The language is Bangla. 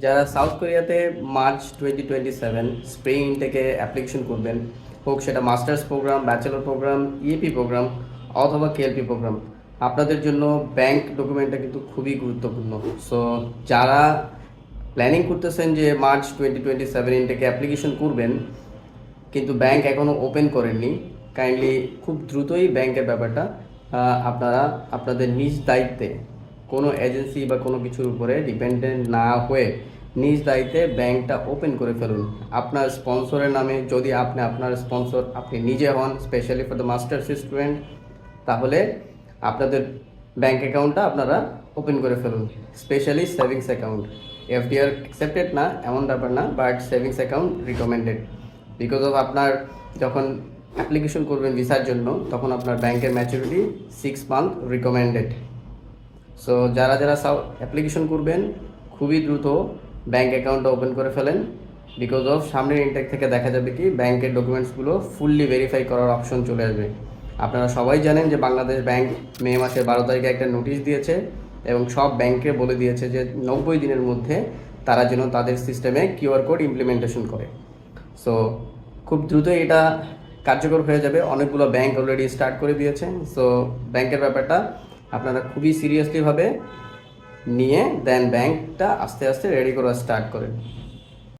যারা সাউথ কোরিয়াতে মার্চ 2027 স্প্রিং ইনটেকে অ্যাপ্লিকেশন করবেন, হোক সেটা masters program, bachelor program, EAP program অথবা কেএলপি প্রোগ্রাম, আপনাদের জন্য ব্যাংক ডকুমেন্টটা কিন্তু খুবই গুরুত্বপূর্ণ। সো যারা প্ল্যানিং করতেছেন যে মার্চ 2027 ইনটেকে অ্যাপ্লিকেশন করবেন কিন্তু ব্যাংক এখনও ওপেন করেননি, কাইন্ডলি খুব দ্রুতই ব্যাংকের ব্যাপারটা আপনারা আপনাদের নিজ দায়িত্বে, কোনো এজেন্সি বা কোনো কিছুর উপরে ডিপেন্ডেন্ট না হয়ে নিজ দায়িত্বে ব্যাংকটা ওপেন করে ফেলুন আপনার স্পন্সরের নামে। যদি আপনি আপনার স্পন্সর আপনি নিজে হন, specially for the masters student, তাহলে আপনাদের ব্যাংক অ্যাকাউন্টটা আপনারা ওপেন করে ফেলুন, specially savings account. FDR accepted না এমন ব্যাপার না, but savings account recommended. Because of আপনার যখন অ্যাপ্লিকেশন করবেন ভিসার জন্য, তখন আপনার ব্যাংকের ম্যাচুরিটি 6 মান্থ রিকমেন্ডেড। সো যারা যারা অ্যাপ্লিকেশন করবেন খুবই দ্রুত ব্যাংক অ্যাকাউন্টটা ওপেন করে ফেলেন। বিকজ অফ সামনের ইনটেক থেকে দেখা যাবে কি ব্যাংকের ডকুমেন্টসগুলো ফুললি ভেরিফাই করার অপশন চলে আসবে। আপনারা সবাই জানেন যে বাংলাদেশ ব্যাংক মে মাসের 12 তারিখে একটা নোটিশ দিয়েছে এবং সব ব্যাংকে বলে দিয়েছে যে 90 দিনের মধ্যে তারা যেন তাদের সিস্টেমে কিউআর কোড ইমপ্লিমেন্টেশন করে। সো খুব দ্রুত এটা কার্যকর হয়ে যাবে। অনেকগুলো ব্যাংক অলরেডি স্টার্ট করে দিয়েছে। সো ব্যাংকের ব্যাপারটা আপনারা খুবই সিরিয়াসলিভাবে নিয়ে দেন ব্যাংকটা আস্তে আস্তে রেডি করা স্টার্ট করেন।